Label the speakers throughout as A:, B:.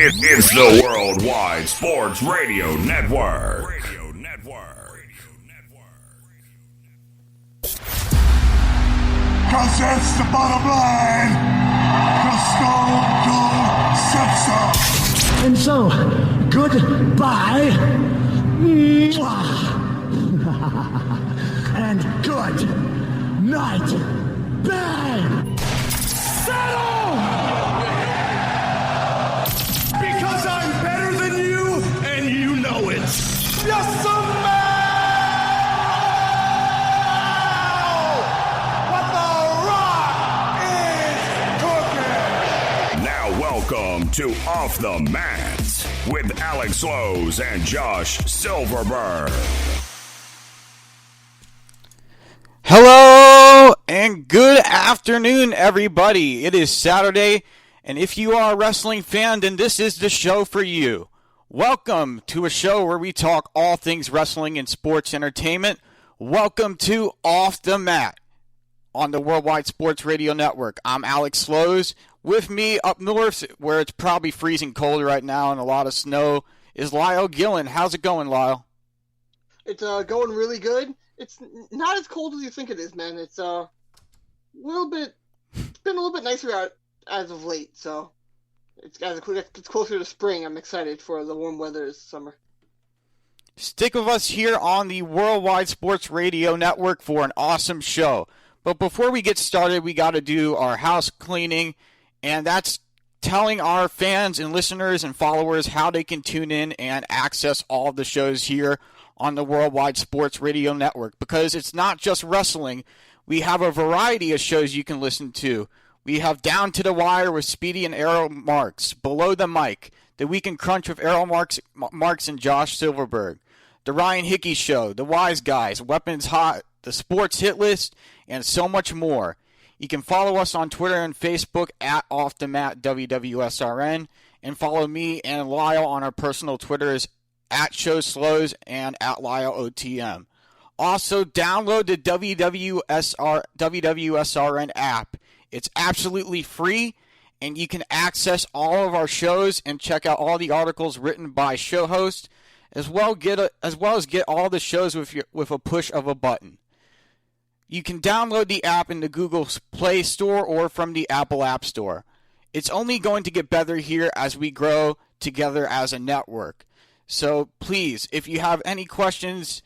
A: It's the Worldwide Sports Radio Network.
B: Cause it's the bottom line. The Stone Cold said so.
C: And so, goodbye. And good night. Bang!
B: Settle! Because I'm better than you, and you know it. Yes, sir!
A: Welcome to Off the Mat with Alex Slows and Josh Silverberg.
D: Hello and good afternoon, everybody. It is Saturday, and if you are a wrestling fan, then this is the show for you. Welcome to a show where we talk all things wrestling and sports entertainment. Welcome to Off the Mat on the Worldwide Sports Radio Network. I'm Alex Slows. With me up north, where it's probably freezing cold right now and a lot of snow, is Lyle Gillen. How's it going, Lyle?
E: It's going really good. It's not as cold as you think it is, man. It's been a little bit nicer out as of late, so it's closer to spring. I'm excited for the warm weather this summer.
D: Stick with us here on the Worldwide Sports Radio Network for an awesome show. But before we get started, we got to do our house cleaning. And that's telling our fans and listeners and followers how they can tune in and access all of the shows here on the Worldwide Sports Radio Network. Because it's not just wrestling. We have a variety of shows you can listen to. We have Down to the Wire with Speedy and Errol Marks, Below the Mic, The Weekend Crunch with Errol Marks and Josh Silverberg, The Ryan Hickey Show, The Wise Guys, Weapons Hot, The Sports Hit List, and so much more. You can follow us on Twitter and Facebook at OffTheMatWWSRN, and follow me and Lyle on our personal Twitters at ShowSlows and at LyleOTM. Also, download the WWSRN app. It's absolutely free, and you can access all of our shows and check out all the articles written by show hosts, as well as get all the shows with a push of a button. You can download the app in the Google Play Store or from the Apple App Store. It's only going to get better here as we grow together as a network. So please, if you have any questions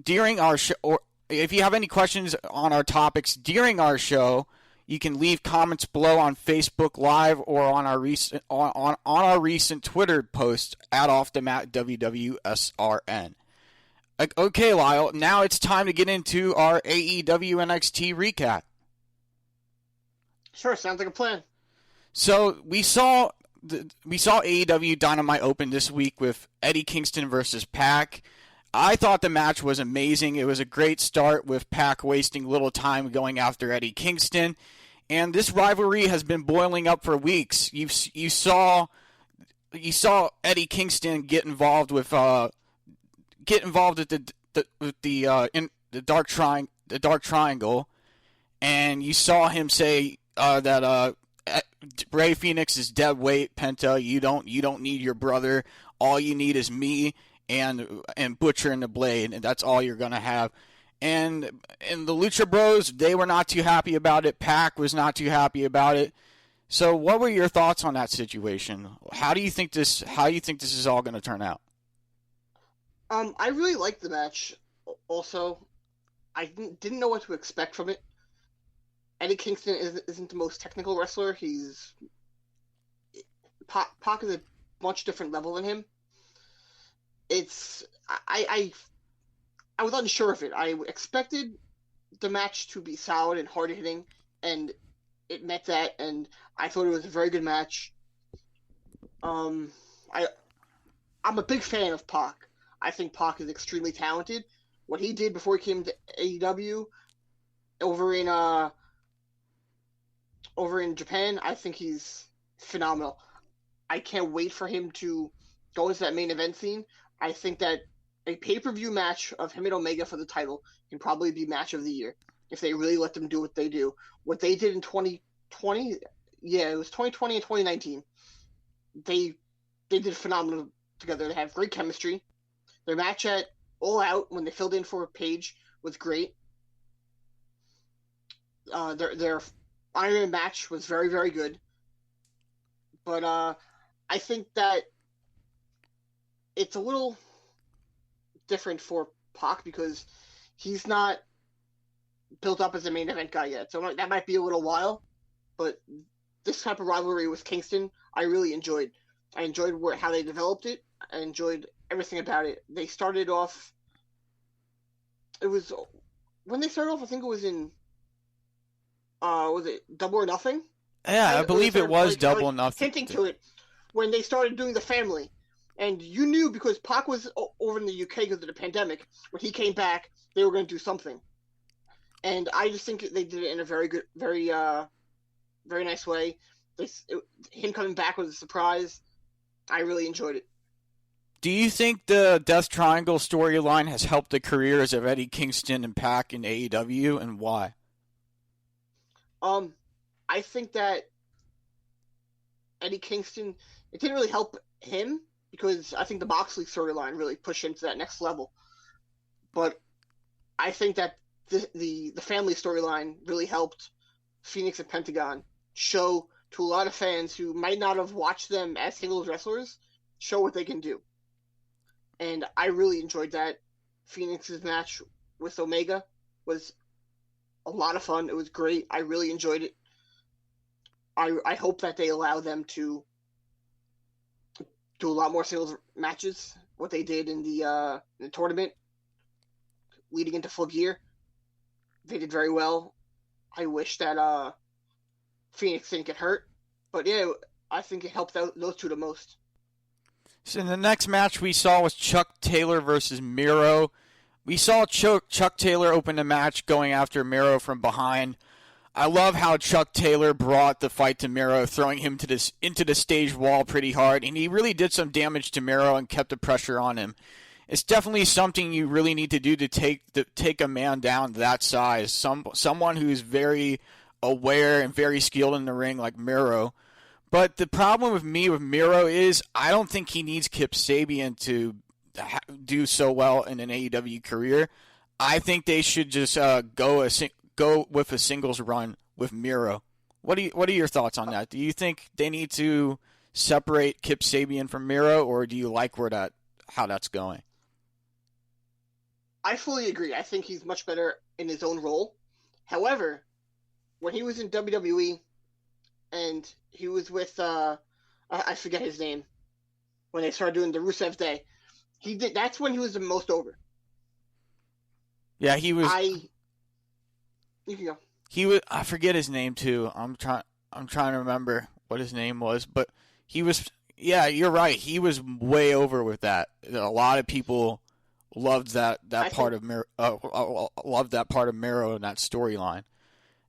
D: during our show, or if you have any questions on our topics during our show, you can leave comments below on Facebook Live or on our recent on our recent Twitter post at Off the Mat WWSRN. Okay, Lyle, now it's time to get into our AEW NXT recap.
E: Sure, sounds like a plan.
D: So we saw AEW Dynamite open this week with Eddie Kingston versus Pac. I thought the match was amazing. It was a great start with Pac wasting little time going after Eddie Kingston. And this rivalry has been boiling up for weeks. You saw Eddie Kingston get involved with the Dark Triangle, and you saw him say that Rey Fenix is dead weight. Penta, you don't need your brother. All you need is me and Butcher and the Blade, and that's all you're gonna have. And the Lucha Bros, they were not too happy about it. Pac was not too happy about it. So, what were your thoughts on that situation? How do you think this is all going to turn out?
E: I really liked the match. Also, I didn't know what to expect from it. Eddie Kingston isn't the most technical wrestler. Pac is a much different level than him. I was unsure of it. I expected the match to be solid and hard hitting, and it met that. And I thought it was a very good match. I'm a big fan of Pac. I think Pac is extremely talented. What he did before he came to AEW over in Japan, I think he's phenomenal. I can't wait for him to go into that main event scene. I think that a pay-per-view match of him and Omega for the title can probably be match of the year if they really let them do what they do. What they did in 2020, it was 2020 and 2019. they did phenomenal together. They have great chemistry. Their match at All Out when they filled in for Paige was great. Their Iron Man match was very, very good. But I think that it's a little different for Pac because he's not built up as a main event guy yet. So that might be a little while. But this type of rivalry with Kingston, I really enjoyed. I enjoyed how they developed it. I enjoyed everything about it. They started off. It was when they started off. I think it was in. Was it Double or Nothing?
D: Yeah, I believe it was Double or Nothing.
E: Hinting to it when they started doing the family, and you knew because Pac was over in the UK because of the pandemic. When he came back, they were going to do something, and I just think they did it in a very good, very nice way. Him coming back was a surprise. I really enjoyed it.
D: Do you think the Death Triangle storyline has helped the careers of Eddie Kingston and Pac in AEW, and why?
E: I think that Eddie Kingston, it didn't really help him because I think the Moxley storyline really pushed him to that next level. But I think that the family storyline really helped Phoenix and Pentagon show to a lot of fans who might not have watched them as singles wrestlers, show what they can do. And I really enjoyed that. Phoenix's match with Omega was a lot of fun. It was great. I really enjoyed it. I hope that they allow them to do a lot more singles matches, what they did in the tournament leading into Full Gear. They did very well. I wish that Phoenix didn't get hurt. But yeah, I think it helped out those two the most.
D: So in the next match we saw was Chuck Taylor versus Miro. We saw Chuck Taylor open the match going after Miro from behind. I love how Chuck Taylor brought the fight to Miro, throwing him into the stage wall pretty hard, and he really did some damage to Miro and kept the pressure on him. It's definitely something you really need to do to take a man down that size. Someone who's very aware and very skilled in the ring like Miro. But the problem with Miro is I don't think he needs Kip Sabian to do so well in an AEW career. I think they should just go with a singles run with Miro. What are your thoughts on that? Do you think they need to separate Kip Sabian from Miro, or do you like how that's going?
E: I fully agree. I think he's much better in his own role. However, when he was in WWE and he was with I forget his name, when they started doing the Rusev Day, that's when he was the most over.
D: Yeah, he was.
E: You can go.
D: He was. I forget his name too. I'm trying to remember what his name was, but he was. Yeah, you're right. He was way over with that. A lot of people loved that part of Miro. Loved that part of Miro in that storyline,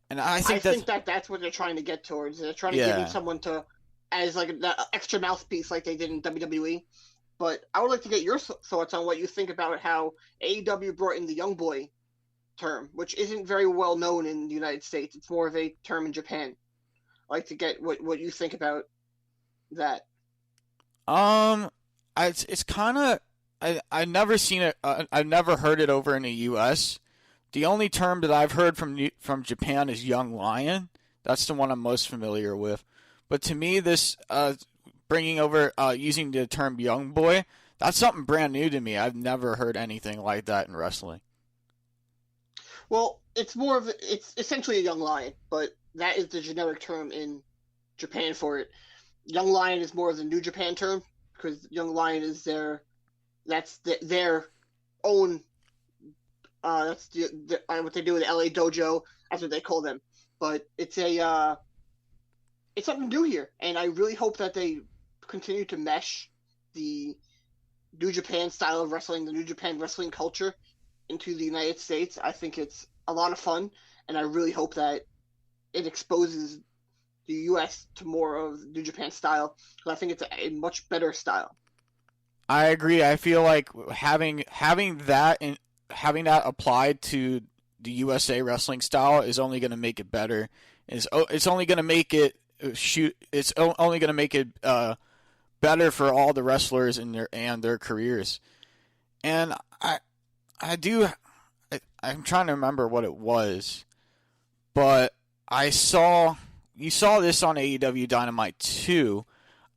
D: and I think
E: that's what they're trying to get towards. They're trying to give him someone as like an extra mouthpiece, like they did in WWE. But I would like to get your thoughts on what you think about how AEW brought in the young boy term, which isn't very well known in the United States. It's more of a term in Japan. I'd like to get what you think about that.
D: It's kind of I've never seen it. I've never heard it over in the U.S. The only term that I've heard from Japan is young lion. That's the one I'm most familiar with. But to me, this bringing over using the term young boy, that's something brand new to me. I've never heard anything like that in wrestling.
E: Well, it's essentially a young lion, but that is the generic term in Japan for it. Young lion is more of the New Japan term because young lion is their own. That's what they do with the LA Dojo. That's what they call them. But it's something new here, and I really hope that they continue to mesh the New Japan style of wrestling, the New Japan wrestling culture into the United States. I think it's a lot of fun, and I really hope that it exposes the U.S. to more of New Japan style, because I think it's a much better style.
D: I agree. I feel like having that applied to the USA wrestling style is only going to make it better. It's only going to make it It's only going to make it better for all the wrestlers in their careers. And I'm trying to remember what it was, but you saw this on AEW Dynamite too.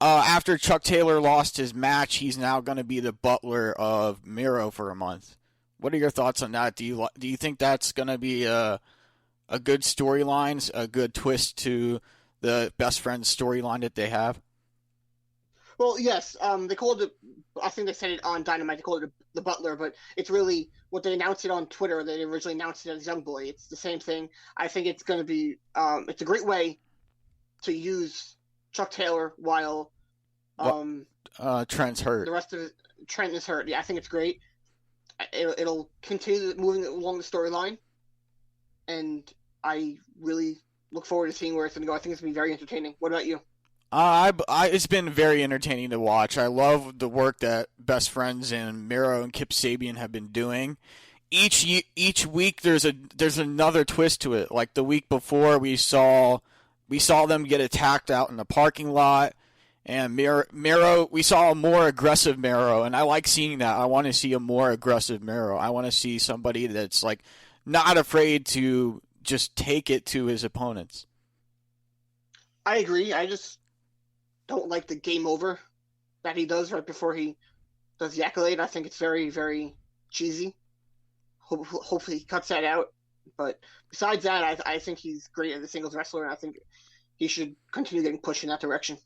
D: After Chuck Taylor lost his match, he's now going to be the butler of Miro for a month. What are your thoughts on that? Do you think that's going to be a good storyline, a good twist to the best friends storyline that they have?
E: Well, yes. They called it. I think they said it on Dynamite. They called it the Butler, but it's really what they announced it on Twitter. They originally announced it as Young Boy. It's the same thing. I think it's going to be. It's a great way to use Chuck Taylor while
D: Trent's hurt.
E: The rest of Trent is hurt. Yeah, I think it's great. It'll continue moving along the storyline, and I really look forward to seeing where it's going to go. I think it's going to be very entertaining. What about you?
D: It's been very entertaining to watch. I love the work that Best Friends and Miro and Kip Sabian have been doing. Each week there's another twist to it. Like the week before, we saw them get attacked out in the parking lot, and Miro, we saw a more aggressive Miro, and I like seeing that. I want to see a more aggressive Miro. I want to see somebody that's like not afraid to just take it to his opponents.
E: I agree. I just don't like the game over that he does right before he does the accolade. I think it's very, very cheesy. Hopefully he cuts that out. But besides that, I think he's great as a singles wrestler, and I think he should continue getting pushed in that direction.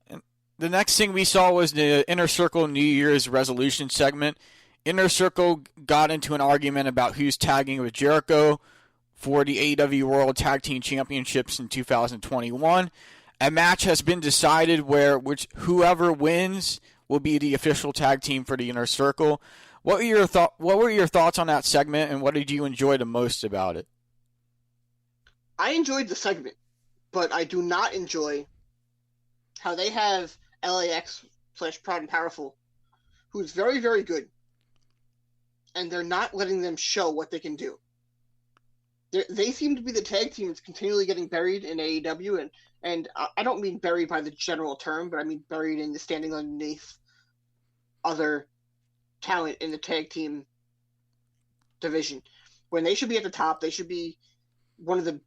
D: And the next thing we saw was the Inner Circle New Year's resolution segment. Inner Circle got into an argument about who's tagging with Jericho for the AEW World Tag Team Championships in 2021. A match has been decided where whoever wins will be the official tag team for the Inner Circle. What were your thoughts on that segment, and what did you enjoy the most about it?
E: I enjoyed the segment, but I do not enjoy how they have LAX / Proud and Powerful, who's very, very good, and they're not letting them show what they can do. They seem to be the tag team that's continually getting buried in AEW, and I don't mean buried by the general term, but I mean buried in the standing underneath other talent in the tag team division. When they should be at the top, they should be one of the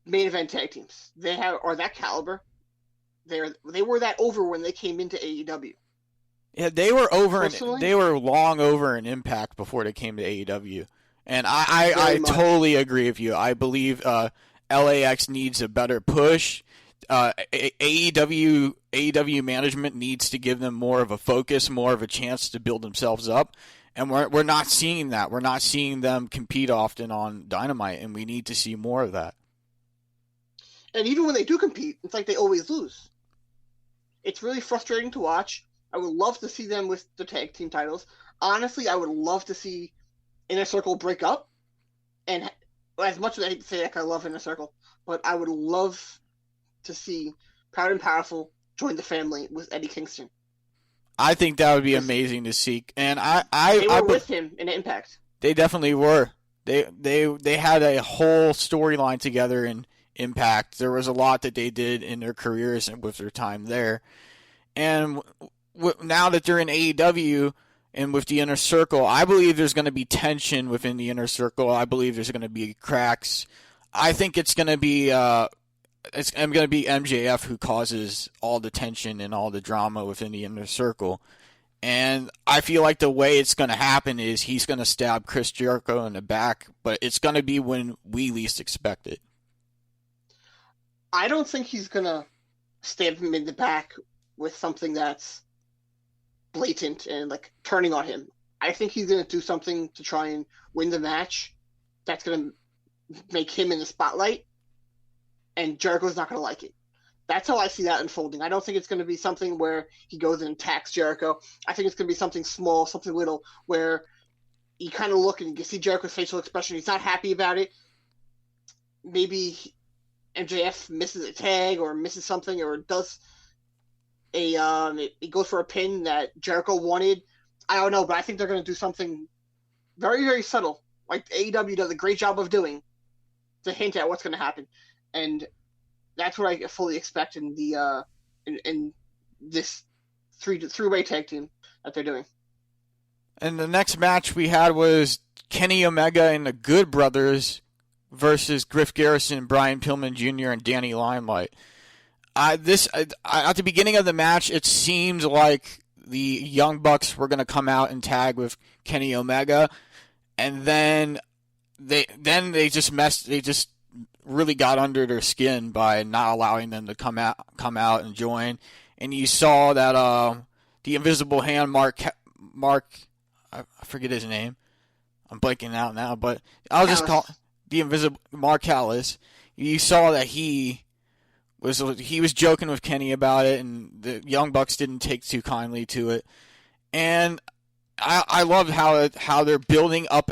E: main event tag teams. They are that caliber. They were that over when they came into AEW.
D: Yeah, they were over. They were long over in Impact before they came to AEW. And I totally agree with you. I believe LAX needs a better push. AEW management needs to give them more of a focus, more of a chance to build themselves up. And we're not seeing that. We're not seeing them compete often on Dynamite, and we need to see more of that.
E: And even when they do compete, it's like they always lose. It's really frustrating to watch. I would love to see them with the tag team titles. Honestly, I would love to see Inner Circle break up, and as much as I hate to say that, I love Inner Circle, but I would love to see Proud and Powerful join the family with Eddie Kingston.
D: I think that would be amazing to see, and
E: they were with him in Impact.
D: They definitely were. They had a whole storyline together in Impact. There was a lot that they did in their careers and with their time there, and now that they're in AEW. And with the Inner Circle, I believe there's going to be tension within the Inner Circle. I believe there's going to be cracks. I think it's going to be MJF who causes all the tension and all the drama within the Inner Circle. And I feel like the way it's going to happen is he's going to stab Chris Jericho in the back, but it's going to be when we least expect it.
E: I don't think he's going to stab him in the back with something that's blatant and like turning on him. I think he's going to do something to try and win the match that's going to make him in the spotlight, and Jericho's not going to like it. That's how I see that unfolding. I don't think it's going to be something where he goes and attacks Jericho. I think it's going to be something small, something little, where you kind of look and you see Jericho's facial expression. He's not happy about it. Maybe MJF misses a tag or misses something or does he goes for a pin that Jericho wanted. I don't know, but I think they're going to do something very, very subtle, like AEW does a great job of doing, to hint at what's going to happen. And that's what I fully expect in the in this three-way tag team that they're doing.
D: And the next match we had was Kenny Omega and the Good Brothers versus Griff Garrison, Brian Pillman Jr., and Danny Limelight. At the beginning of the match, it seemed like the Young Bucks were going to come out and tag with Kenny Omega, and then they just really got under their skin by not allowing them to come out and join. And you saw that the Invisible Hand, Mark, I forget his name. I'm blanking out now, but I'll just call the Invisible Mark Callis. You saw that he was joking with Kenny about it, and the Young Bucks didn't take too kindly to it. And I love how they're building up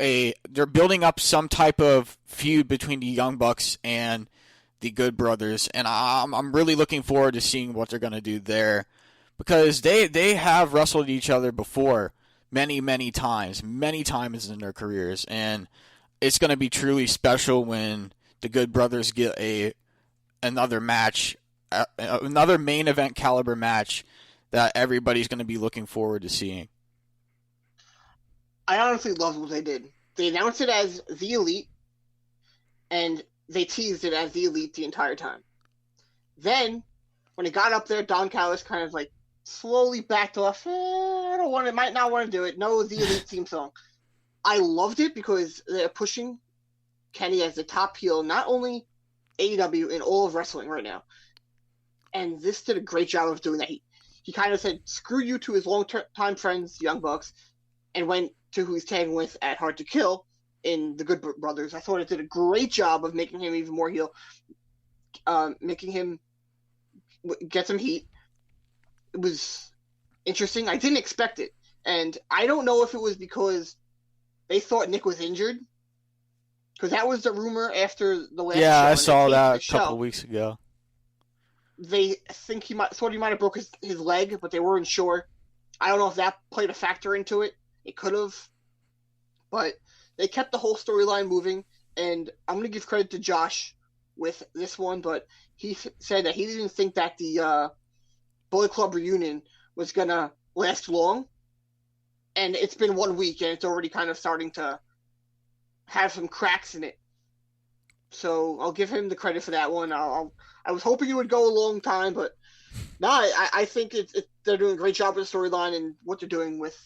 D: some type of feud between the Young Bucks and the Good Brothers, and I'm really looking forward to seeing what they're going to do there, because they have wrestled each other before many times in their careers, and it's going to be truly special when the Good Brothers get another match, another main event caliber match that everybody's going to be looking forward to seeing.
E: I honestly loved what they did. They announced it as The Elite, and they teased it as The Elite the entire time. Then, when it got up there, Don Callis kind of like slowly backed off. Might not want to do it. No, The Elite theme song. I loved it because they're pushing Kenny as the top heel, not only AEW, in all of wrestling right now. And this did a great job of doing that. He kind of said, screw you to his long-time friends, Young Bucks, and went to who he's tagging with at Hard to Kill in the Good Brothers. I thought it did a great job of making him even more heel, making him get some heat. It was interesting. I didn't expect it. And I don't know if it was because they thought Nick was injured, because that was the rumor after the last show.
D: Yeah, I saw that a couple weeks ago.
E: They think he might have broke his leg, but they weren't sure. I don't know if that played a factor into it. It could have. But they kept the whole storyline moving, and I'm going to give credit to Josh with this one, but he said that he didn't think that the Bullet Club reunion was going to last long. And it's been 1 week, and it's already kind of starting to have some cracks in it. So I'll give him the credit for that one. I was hoping it would go a long time, but no, I think they're doing a great job with the storyline and what they're doing with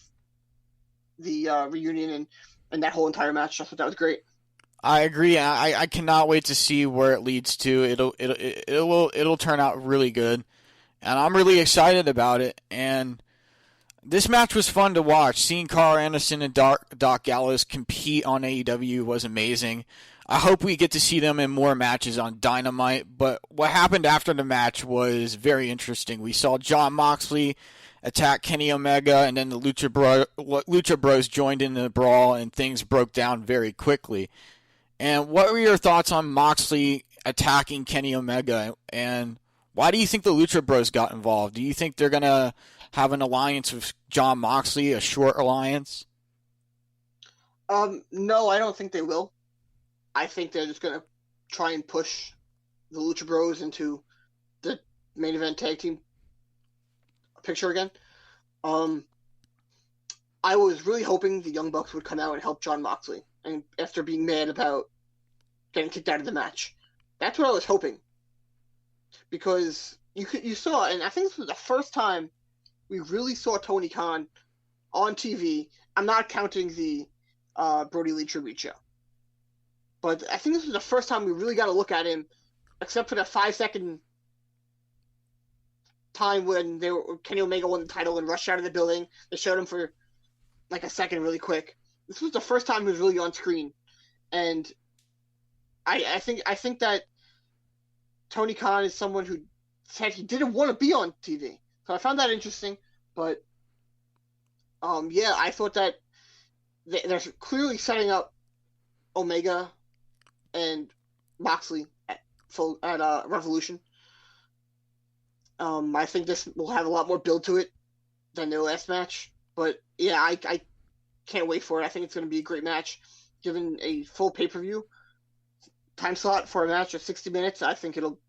E: the reunion and that whole entire match. I thought that was great.
D: I agree. I cannot wait to see where it leads to. It'll turn out really good, and I'm really excited about it. And this match was fun to watch. Seeing Carl Anderson and Doc Gallows compete on AEW was amazing. I hope we get to see them in more matches on Dynamite, but what happened after the match was very interesting. We saw Jon Moxley attack Kenny Omega, and then the Lucha Bros joined in the brawl, and things broke down very quickly. And what were your thoughts on Moxley attacking Kenny Omega, and why do you think the Lucha Bros got involved? Do you think they're going to have an alliance with Jon Moxley, a short alliance?
E: No, I don't think they will. I think they're just going to try and push the Lucha Bros into the main event tag team picture again. I was really hoping the Young Bucks would come out and help Jon Moxley, and after being mad about getting kicked out of the match. That's what I was hoping. Because you saw, and I think this was the first time we really saw Tony Khan on TV. I'm not counting the Brody Lee tribute show. But I think this was the first time we really got to look at him, except for the 5-second time when Kenny Omega won the title and rushed out of the building. They showed him for like a second really quick. This was the first time he was really on screen. And I think that Tony Khan is someone who said he didn't want to be on TV. So I found that interesting. But, yeah, I thought that they're clearly setting up Omega and Moxley at Revolution. I think this will have a lot more build to it than their last match. But, yeah, I can't wait for it. I think it's going to be a great match. Given a full pay-per-view time slot for a match of 60 minutes, I think it'll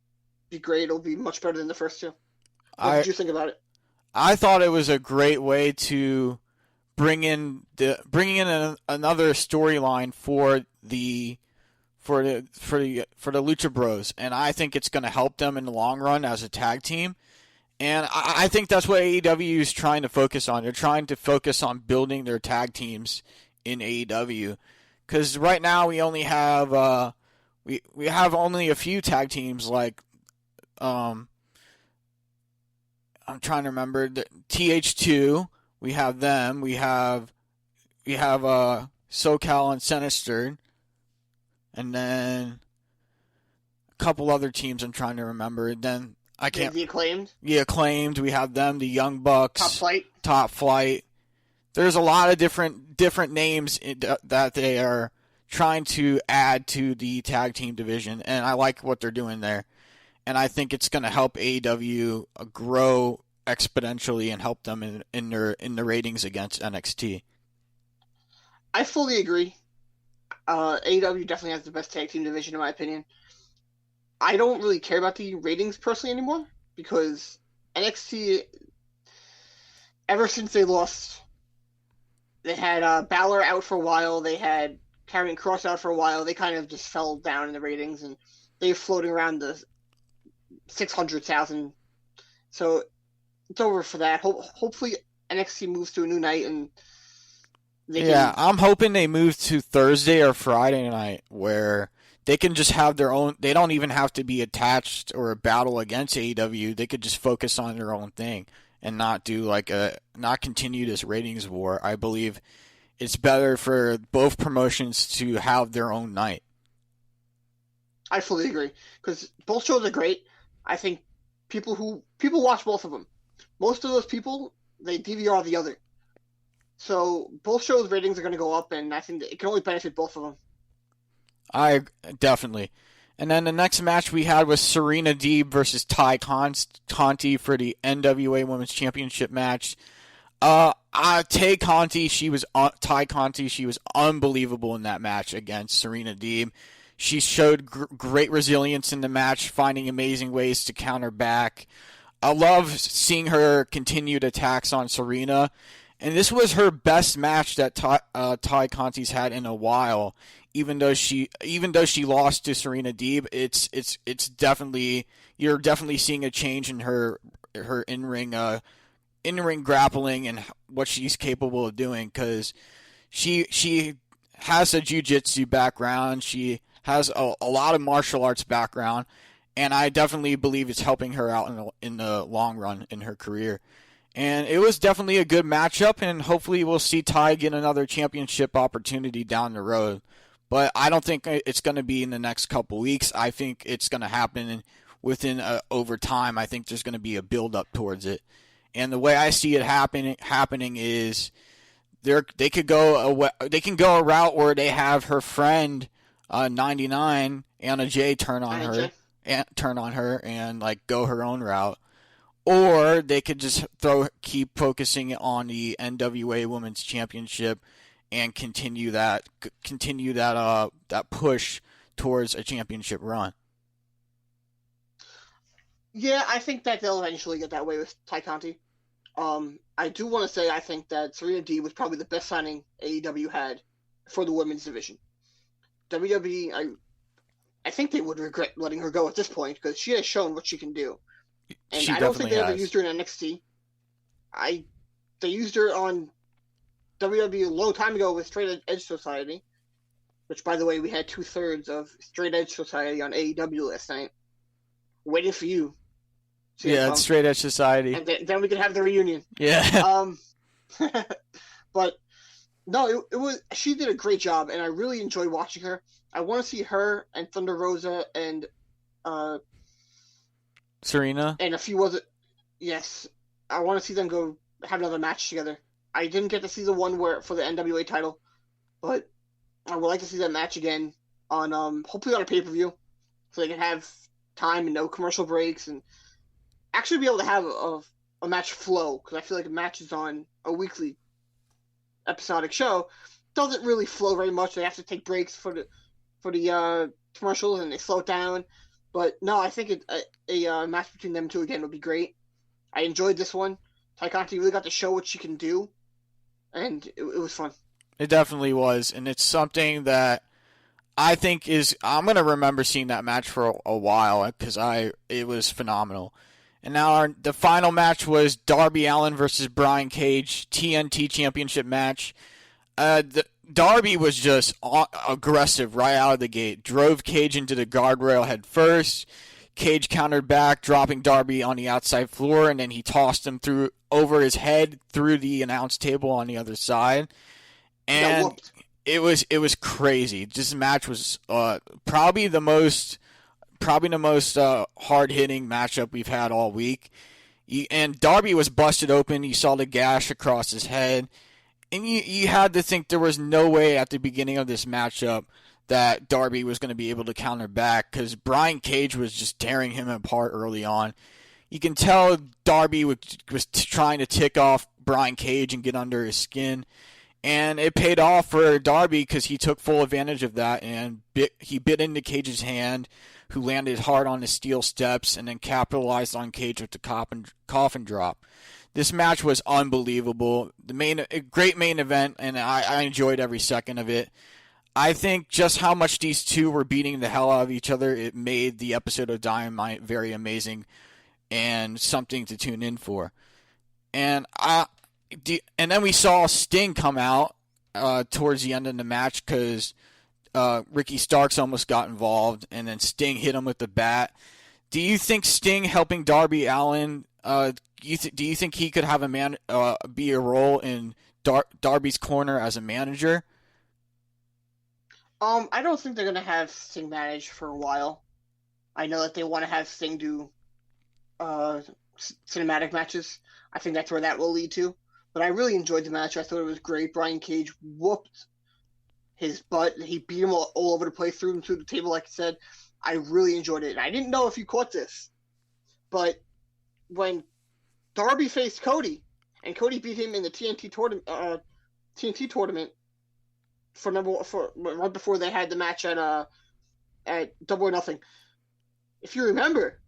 E: be great. It'll be much better than the first two. What did you think about it?
D: I thought it was a great way to bringing in another storyline for the Lucha Bros, and I think it's going to help them in the long run as a tag team. And I think that's what AEW is trying to focus on. They're trying to focus on building their tag teams in AEW, because right now we only have we have only a few tag teams like I'm trying to remember the TH2. We have them. We have SoCal and Sinister, and then a couple other teams I'm trying to remember. And then I can't.
E: The Acclaimed.
D: The Acclaimed. We have them. The Young Bucks.
E: Top Flight.
D: There's a lot of different names that they are trying to add to the tag team division, and I like what they're doing there. And I think it's going to help AEW grow exponentially and help them in the ratings against NXT.
E: I fully agree. AEW definitely has the best tag team division in my opinion. I don't really care about the ratings personally anymore because NXT, ever since they lost, they had Balor out for a while, they had Karrion Kross out for a while, they kind of just fell down in the ratings and they're floating around the 600,000. So it's over for that. Hopefully NXT moves to a new night and
D: I'm hoping they move to Thursday or Friday night where they can just have their own. They don't even have to be attached or battle against AEW. They could just focus on their own thing and not continue this ratings war. I believe it's better for both promotions to have their own night.
E: I fully agree because both shows are great. I think people watch both of them. Most of those people, they DVR the other. So both shows' ratings are going to go up, and I think that it can only benefit both of them.
D: I definitely. And then the next match we had was Serena Deeb versus Tonti for the NWA Women's Championship match. Tay Conti, she was unbelievable in that match against Serena Deeb. She showed great resilience in the match, finding amazing ways to counter back. I love seeing her continued attacks on Serena, and this was her best match that Tay Conti's had in a while. Even though she lost to Serena Deeb, it's definitely, you're definitely seeing a change in her in-ring grappling and what she's capable of doing, because she has a jiu-jitsu background. She has a lot of martial arts background, and I definitely believe it's helping her out in the long run in her career. And it was definitely a good matchup, and hopefully we'll see Ty get another championship opportunity down the road. But I don't think it's going to be in the next couple weeks. I think it's going to happen within over time. I think there's going to be a build-up towards it. And the way I see it happening is they can go a route where they have her friend 99 Anna Jay turn on her and like go her own route, or they could just keep focusing on the NWA Women's Championship and continue that push towards a championship run.
E: Yeah, I think that they'll eventually get that way with Tay Conti. I do want to say I think that Serena Deeb was probably the best signing AEW had for the women's division. WWE, I think they would regret letting her go at this point because she has shown what she can do. And I don't think they ever used her in NXT. They used her on WWE a long time ago with Straight Edge Society, which, by the way, we had 2/3 of Straight Edge Society on AEW last night. Waiting for you.
D: Yeah, it's Straight Edge Society.
E: And then we could have the reunion.
D: Yeah.
E: But no, it was. She did a great job, and I really enjoy watching her. I want to see her and Thunder Rosa and
D: Serena
E: and a few other. Yes, I want to see them go have another match together. I didn't get to see the one for the NWA title, but I would like to see that match again on hopefully on a pay-per-view, so they can have time and no commercial breaks and actually be able to have a match flow, because I feel like matches on a weekly episodic show doesn't really flow very much. They have to take breaks for the commercials and they slow it down. But no, I think a match between them two again would be great. I enjoyed this one. Tay Conti really got to show what she can do, and it was fun.
D: It definitely was, and it's something that I think I'm going to remember seeing that match for a while because it was phenomenal. And now the final match was Darby Allin versus Brian Cage, TNT Championship match. Darby was just aggressive right out of the gate. Drove Cage into the guardrail head first. Cage countered back, dropping Darby on the outside floor, and then he tossed him over his head through the announce table on the other side. And it was crazy. This match was probably the most hard hitting matchup we've had all week. And Darby was busted open. You saw the gash across his head. And you had to think there was no way at the beginning of this matchup that Darby was going to be able to counter back because Brian Cage was just tearing him apart early on. You can tell Darby was trying to tick off Brian Cage and get under his skin. And it paid off for Darby because he took full advantage of that and he bit into Cage's hand, who landed hard on the steel steps and then capitalized on Cage with the coffin drop. This match was unbelievable. A great main event, and I enjoyed every second of it. I think just how much these two were beating the hell out of each other, it made the episode of Dynamite very amazing and something to tune in for. And then we saw Sting come out towards the end of the match because Ricky Starks almost got involved, and then Sting hit him with the bat. Do you think Sting helping Darby Allin? Do you think he could have be a role in Darby's corner as a manager?
E: I don't think they're gonna have Sting manage for a while. I know that they want to have Sting do cinematic matches. I think that's where that will lead to. But I really enjoyed the match. I thought it was great. Brian Cage whooped his butt. He beat him all over the place, threw him through the table, like I said. I really enjoyed it. And I didn't know if you caught this, but when Darby faced Cody, and Cody beat him in the TNT tournament right before they had the match at Double or Nothing. If you remember,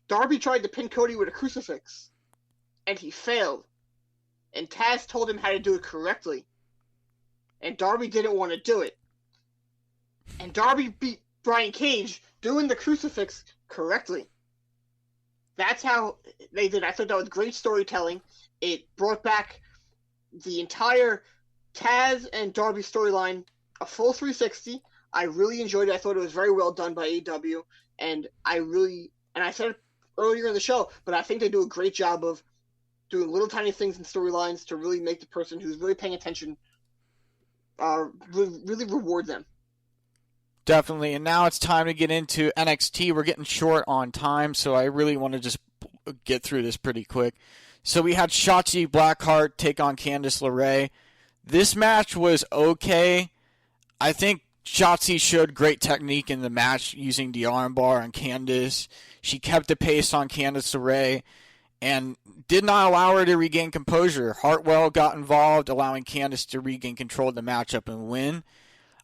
E: Darby tried to pin Cody with a crucifix, and he failed. And Taz told him how to do it correctly. And Darby didn't want to do it. And Darby beat Brian Cage doing the crucifix correctly. That's how they did. I thought that was great storytelling. It brought back the entire Taz and Darby storyline a full 360. I really enjoyed it. I thought it was very well done by AEW. And I said it earlier in the show, but I think they do a great job of doing little tiny things in storylines to really make the person who's really paying attention really reward them.
D: Definitely. And now it's time to get into NXT. We're getting short on time, so I really want to just get through this pretty quick. So we had Shachi Blackheart take on Candace LeRae. This match was okay. I think Shotzi showed great technique in the match using the armbar on Candace. She kept the pace on Candace LeRae and did not allow her to regain composure. Hartwell got involved, allowing Candace to regain control of the matchup and win.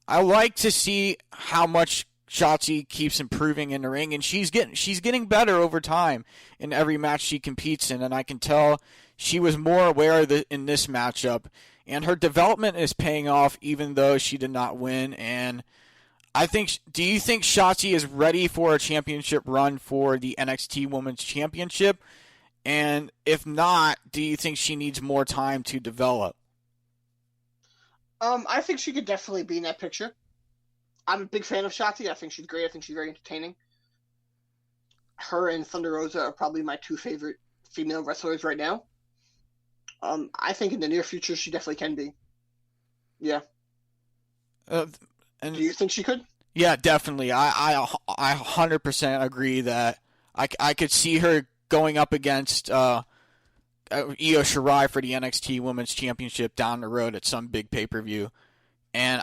D: I like to see how much Shotzi keeps improving in the ring, and she's getting better over time in every match she competes in, and I can tell she was more aware of in this matchup, and her development is paying off even though she did not win. And do you think Shotzi is ready for a championship run for the NXT Women's Championship? And if not, do you think she needs more time to develop?
E: I think she could definitely be in that picture. I'm a big fan of Shotzi. I think she's great. I think she's very entertaining. Her and Thunder Rosa are probably my two favorite female wrestlers right now. I think in the near future she definitely can be. Yeah. And do you think she could?
D: Yeah, definitely. I 100% agree that I could see her going up against Io Shirai for the NXT Women's Championship down the road at some big pay-per-view. And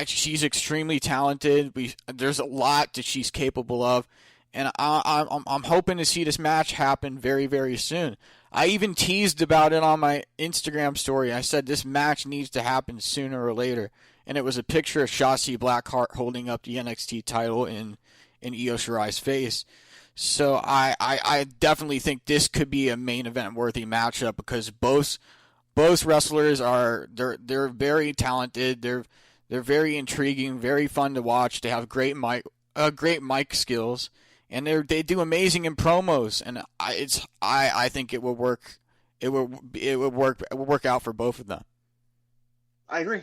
D: she's extremely talented. There's a lot that she's capable of. And I'm hoping to see this match happen very, very soon. I even teased about it on my Instagram story. I said this match needs to happen sooner or later. And it was a picture of Shotzi Blackheart holding up the NXT title in Io Shirai's face. So I definitely think this could be a main event worthy matchup because both wrestlers they're very talented. They're very intriguing, very fun to watch. They have great mic skills, and they do amazing in promos. And I think it will work. It will work out for both of them.
E: I agree.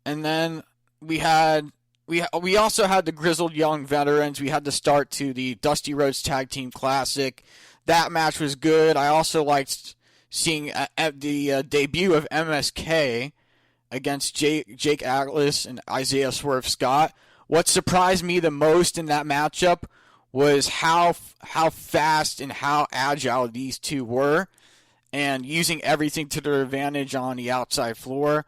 D: And then we also had the Grizzled Young Veterans. We had the start to the Dusty Rhodes Tag Team Classic. That match was good. I also liked seeing the debut of MSK against Jake Atlas and Isaiah Swerve Scott. What surprised me the most in that matchup was how fast and how agile these two were, and using everything to their advantage on the outside floor.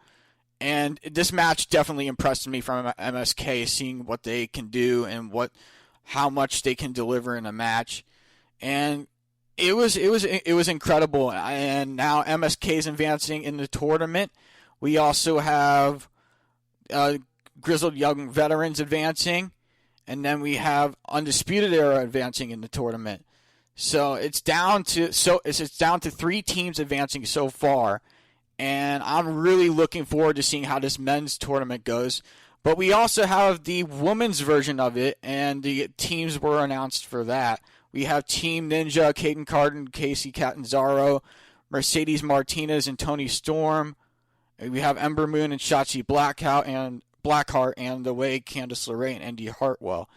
D: And this match definitely impressed me from MSK, seeing what they can do and how much they can deliver in a match. And it was incredible. And now MSK is advancing in the tournament. We also have Grizzled Young Veterans advancing, and then we have Undisputed Era advancing in the tournament. So it's down to 3 teams advancing so far. And I'm really looking forward to seeing how this men's tournament goes. But we also have the women's version of it, and the teams were announced for that. We have Team Ninja, Kaden Carden, Casey Catanzaro, Mercedes Martinez, and Toni Storm. We have Ember Moon and Shachi Blackheart, and the way Candace LeRae and Indy Hartwell.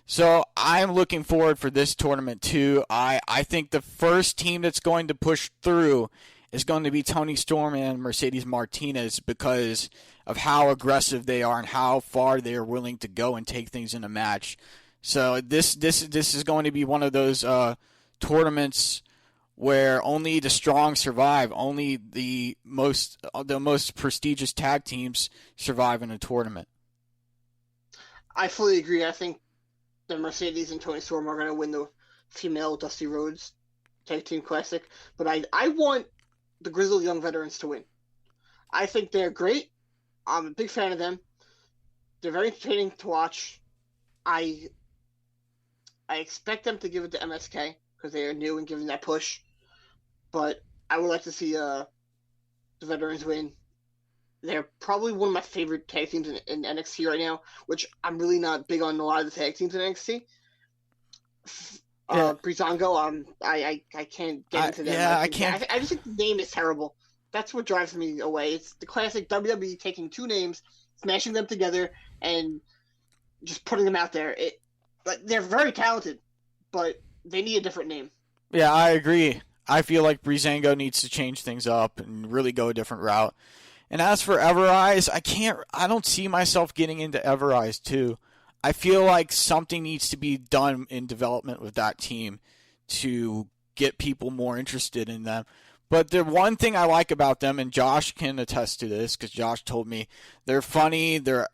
D: So I'm looking forward for this tournament too. I think the first team that's going to push through is going to be Toni Storm and Mercedes Martinez because of how aggressive they are and how far they are willing to go and take things in a match. So this is going to be one of those tournaments where only the strong survive, only the most prestigious tag teams survive in a tournament.
E: I fully agree. I think the Mercedes and Toni Storm are going to win the female Dusty Rhodes Tag Team Classic, but I want the Grizzled Young Veterans to win. I think they're great. I'm a big fan of them. They're very entertaining to watch. I expect them to give it to MSK because they are new and giving that push. But I would like to see the Veterans win. They're probably one of my favorite tag teams in NXT right now, which I'm really not big on a lot of the tag teams in NXT. Breezango, I can't get into that.
D: Yeah, I can't.
E: I just think the name is terrible. That's what drives me away. It's the classic WWE taking 2 names, smashing them together, and just putting them out there. They're very talented, but they need a different name.
D: Yeah, I agree. I feel like Breezango needs to change things up and really go a different route. And as for Everrise, I don't see myself getting into Everrise too. I feel like something needs to be done in development with that team to get people more interested in them. But the one thing I like about them, and Josh can attest to this because Josh told me, they're funny, they're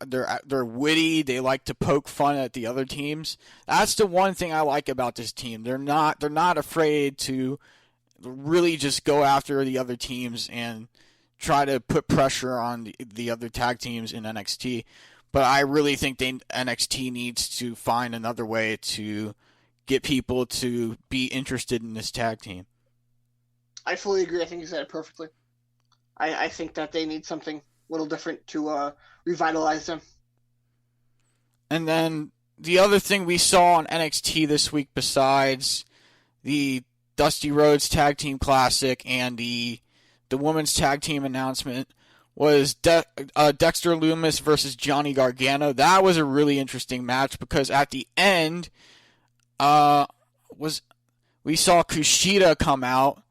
D: witty, they like to poke fun at the other teams. That's the one thing I like about this team. They're not afraid to really just go after the other teams and try to put pressure on the other tag teams in NXT. But I really think NXT needs to find another way to get people to be interested in this tag team.
E: I fully agree. I think you said it perfectly. I think that they need something a little different to revitalize them.
D: And then the other thing we saw on NXT this week, besides the Dusty Rhodes Tag Team Classic and the women's tag team announcement, was Dexter Loomis versus Johnny Gargano. That was a really interesting match because at the end, we saw Kushida come out,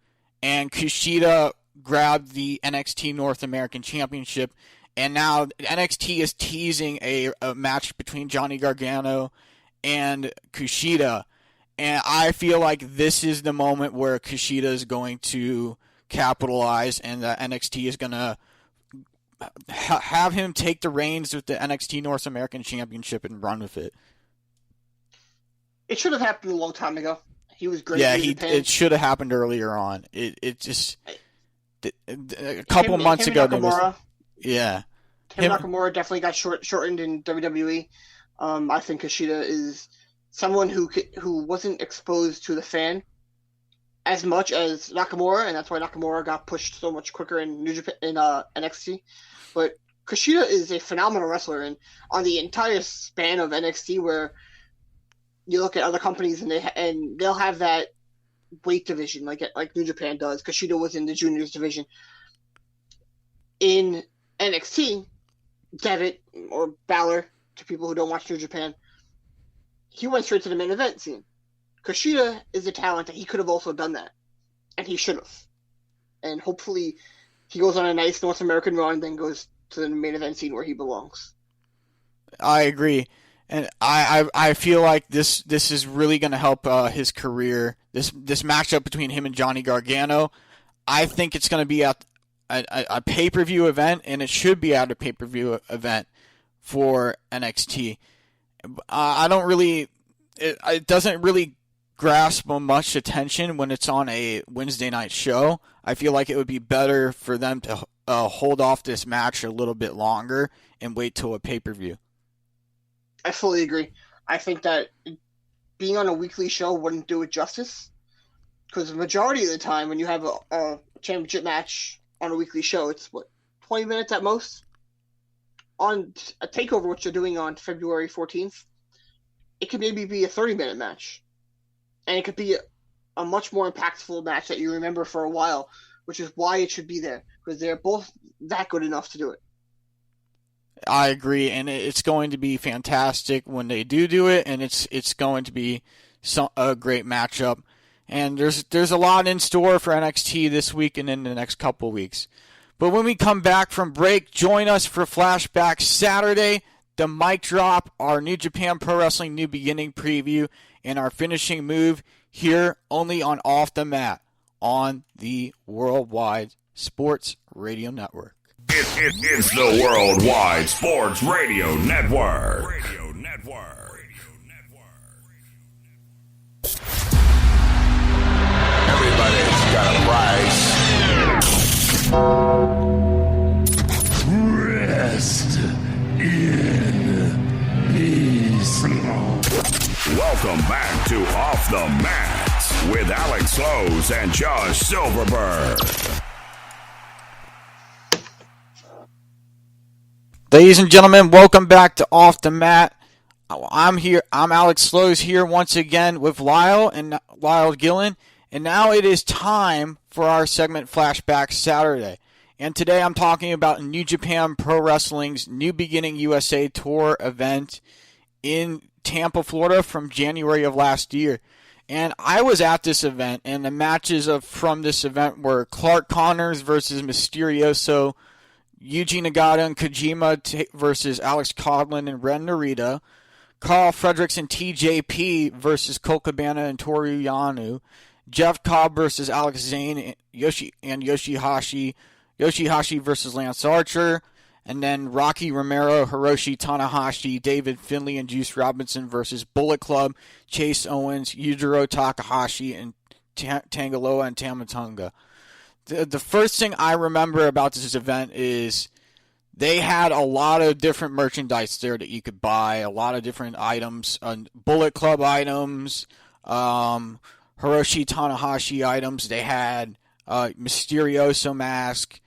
D: and Kushida grabbed the NXT North American Championship, and now NXT is teasing a match between Johnny Gargano and Kushida, and I feel like this is the moment where Kushida is going to capitalize, and that NXT is going to have him take the reins with the NXT North American Championship and run with it.
E: It should have happened a long time ago. He was great.
D: Yeah, it should have happened earlier on. It just a couple months ago. Yeah,
E: Nakamura definitely got shortened in WWE. I think Kushida is someone who wasn't exposed to the fan as much as Nakamura, and that's why Nakamura got pushed so much quicker in New Japan in NXT. But Kushida is a phenomenal wrestler, and on the entire span of NXT, where you look at other companies and they'll have that weight division like New Japan does. Kushida was in the juniors division. In NXT, Devitt or Balor, to people who don't watch New Japan, he went straight to the main event scene. Kushida is a talent that he could have also done that, and he should have. And hopefully he goes on a nice North American run, then goes to the main event scene where he belongs.
D: I agree. And I feel like this is really going to help his career. This matchup between him and Johnny Gargano, I think it's going to be at a pay-per-view event, and it should be at a pay-per-view event for NXT. I don't really, it doesn't really grasp much attention when it's on a Wednesday night show. I feel like it would be better for them to hold off this match a little bit longer and wait till a pay-per-view.
E: I fully agree. I think that being on a weekly show wouldn't do it justice, because the majority of the time when you have a championship match on a weekly show, it's 20 minutes at most. On a TakeOver, which they're doing on February 14th, it could maybe be a 30-minute match. And it could be a much more impactful match that you remember for a while, which is why it should be there, because they're both that good enough to do it.
D: I agree, and it's going to be fantastic when they do it, and it's going to be a great matchup. And there's a lot in store for NXT this week and in the next couple weeks. But when we come back from break, join us for Flashback Saturday, the mic drop, our New Japan Pro Wrestling New Beginning preview, and our finishing move here only on Off the Mat on the Worldwide Sports Radio Network.
A: It's the Worldwide Sports Radio Network.
B: Everybody's got a price. Rest in peace.
A: Welcome back to Off the Mat with Alex Lowe's and Josh Silverberg.
D: Ladies and gentlemen, welcome back to Off the Mat. I'm here. I'm Alex Slows here once again with Lyle Gillen, and now it is time for our segment Flashback Saturday. And today I'm talking about New Japan Pro Wrestling's New Beginning USA Tour event in Tampa, Florida from January of last year. And I was at this event, and the matches from this event were Clark Connors versus Mysterioso, Yuji Nagata and Kojima versus Alex Coughlin and Ren Narita, Carl Fredericks and TJP versus Colt Cabana and Toru Yano, Jeff Cobb versus Alex Zane and Yoshihashi versus Lance Archer, and then Rocky Romero, Hiroshi Tanahashi, David Finlay, and Juice Robinson versus Bullet Club, Chase Owens, Yujiro Takahashi, and Tangaloa and Tamatonga. The first thing I remember about this event is they had a lot of different merchandise there that you could buy, a lot of different items, Bullet Club items, Hiroshi Tanahashi items. They had Mysterioso mask.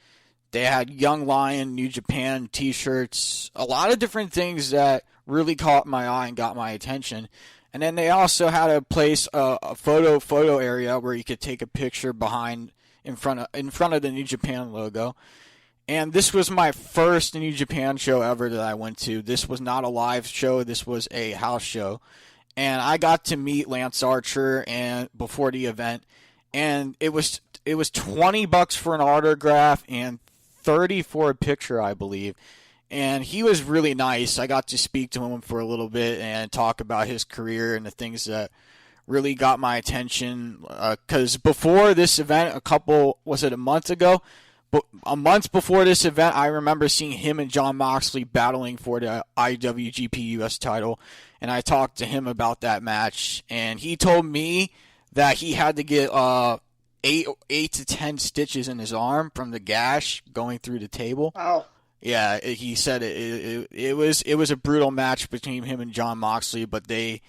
D: They had Young Lion New Japan t-shirts, a lot of different things that really caught my eye and got my attention. And then they also had a place, a photo area where you could take a picture in front of the New Japan logo. And this was my first New Japan show ever that I went to. This was not a live show. This was a house show. And I got to meet Lance Archer before the event. And it was $20 for an autograph and $30 for a picture, I believe. And he was really nice. I got to speak to him for a little bit and talk about his career and the things that really got my attention. Because before this event, a month ago? But a month before this event, I remember seeing him and Jon Moxley battling for the IWGP US title. And I talked to him about that match. And he told me that he had to get 8 to 10 stitches in his arm from the gash going through the table.
E: Oh.
D: Yeah, he said it was a brutal match between him and Jon Moxley, but they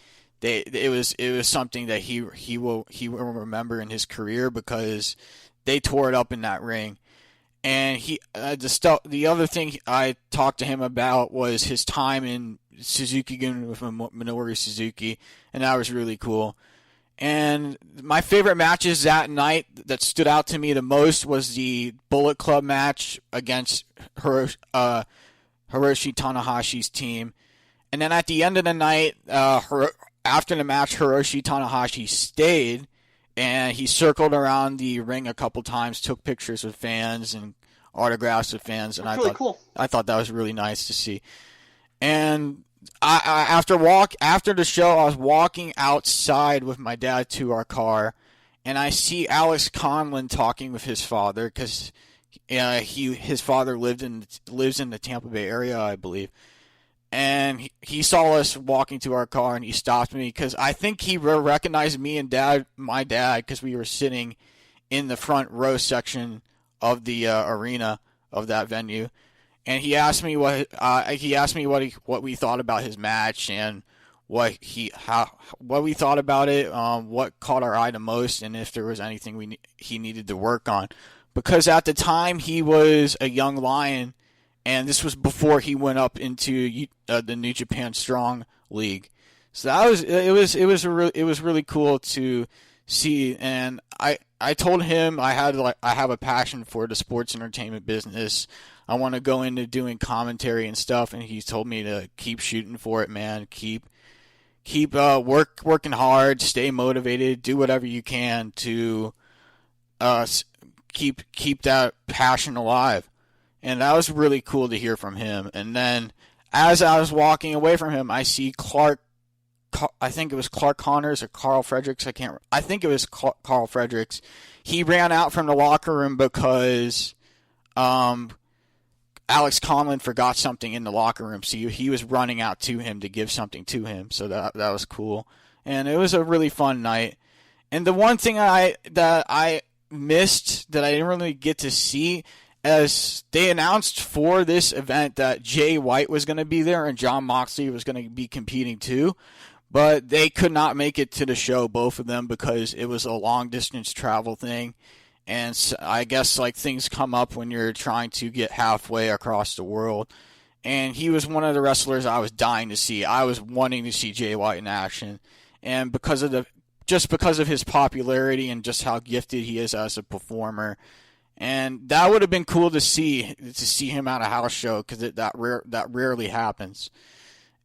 D: it was something that he will remember in his career because they tore it up in that ring. And the other thing I talked to him about was his time in Suzuki-gun with Minoru Suzuki, and that was really cool. And my favorite matches that night that stood out to me the most was the Bullet Club match against Hiroshi Tanahashi's team. And then at the end of the night, after the match, Hiroshi Tanahashi stayed, and he circled around the ring a couple times, took pictures with fans and autographs with fans, and
E: cool.
D: I thought that was really nice to see. And after the show, I was walking outside with my dad to our car, and I see Alex Conlon talking with his father because his father lives in the Tampa Bay area, I believe. And he saw us walking to our car, and he stopped me because I think he recognized me and my dad, because we were sitting in the front row section of the arena of that venue. And he asked me what we thought about his match and what we thought about it, what caught our eye the most, and if there was anything he needed to work on. Because at the time he was a young lion, and this was before he went up into the New Japan Strong League. So it was really cool to see. And I told him I have a passion for the sports entertainment business. I want to go into doing commentary and stuff, and he told me to keep shooting for it, man. Keep working hard, stay motivated, do whatever you can to keep that passion alive. And that was really cool to hear from him. And then as I was walking away from him, I see I think it was Clark Connors or Carl Fredericks. I think it was Carl Fredericks. He ran out from the locker room because Alex Conlon forgot something in the locker room, so he was running out to him to give something to him. So that was cool, and it was a really fun night. And the one thing that I missed that I didn't really get to see, as they announced for this event that Jay White was going to be there and Jon Moxley was going to be competing too, but they could not make it to the show, both of them, because it was a long distance travel thing. And so I guess things come up when you're trying to get halfway across the world. And he was one of the wrestlers I was dying to see. I was wanting to see Jay White in action. And because of his popularity and just how gifted he is as a performer. And that would have been cool to see him at a house show, because that rarely happens.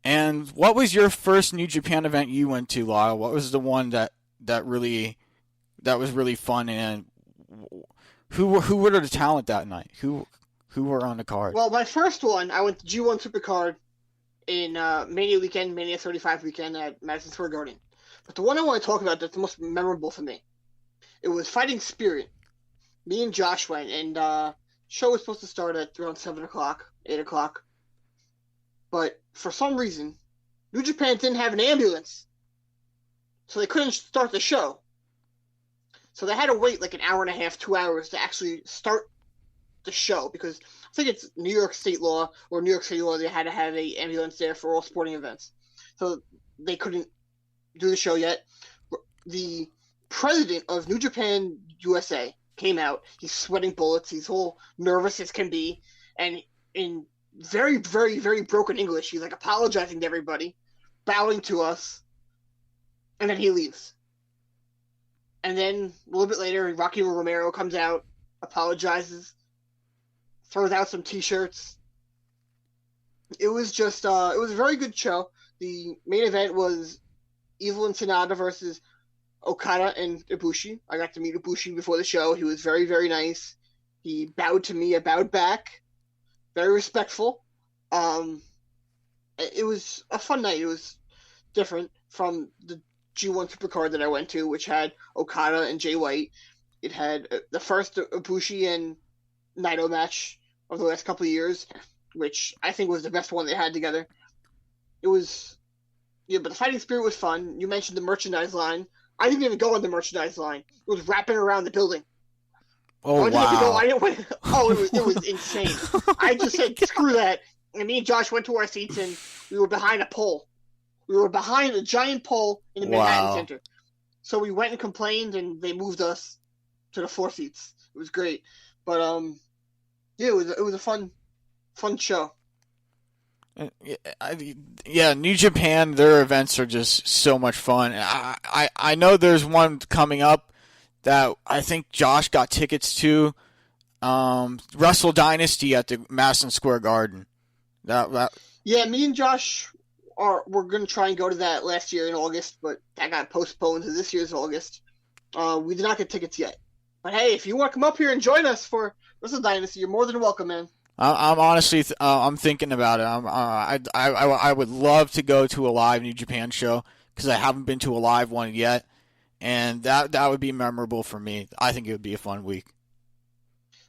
D: And what was your first New Japan event you went to, Lyle? What was the one that was really fun, and who were the talent that night? Who were on the card?
E: Well, my first one, I went to G1 Supercard in Mania weekend, Mania 35 weekend at Madison Square Garden. But the one I want to talk about that's the most memorable for me, it was Fighting Spirit. Me and Josh went, and show was supposed to start at around 7 o'clock, 8 o'clock. But for some reason, New Japan didn't have an ambulance, so they couldn't start the show. So they had to wait an hour and a half, 2 hours to actually start the show, because I think it's New York State law, they had to have an ambulance there for all sporting events. So they couldn't do the show yet. The president of New Japan USA came out. He's sweating bullets. He's all nervous as can be. And in very, very, very broken English, he's apologizing to everybody, bowing to us, and then he leaves. And then a little bit later, Rocky Romero comes out, apologizes, throws out some T-shirts. It was just, it was a very good show. The main event was Evil and Sanada versus Okada and Ibushi. I got to meet Ibushi before the show. He was very, very nice. He bowed to me. I bowed back. Very respectful. It was a fun night. It was different from the G1 Supercard that I went to, which had Okada and Jay White. It had the first Ibushi and Naito match of the last couple of years, which I think was the best one they had together. It was, but the Fighting Spirit was fun. You mentioned the merchandise line. I didn't even go on the merchandise line. It was wrapping around the building.
D: Oh, wow.
E: It was insane. I just said, screw that. And me and Josh went to our seats, and we were behind a pole We were behind a giant pole in the Manhattan
D: Wow.
E: Center. So we went and complained, and they moved us to the floor seats. It was great. But yeah, it was a fun show.
D: Yeah, New Japan, their events are just so much fun. I know there's one coming up that I think Josh got tickets to. Wrestle Dynasty at the Madison Square Garden.
E: Yeah, me and Josh we're gonna try and go to that last year in August, but that got postponed to this year's August. We did not get tickets yet. But hey, if you want to come up here and join us for Wrestle Dynasty, you're more than welcome, man.
D: I'm honestly I'm thinking about it. I would love to go to a live New Japan show because I haven't been to a live one yet, and that would be memorable for me. I think it would be a fun week.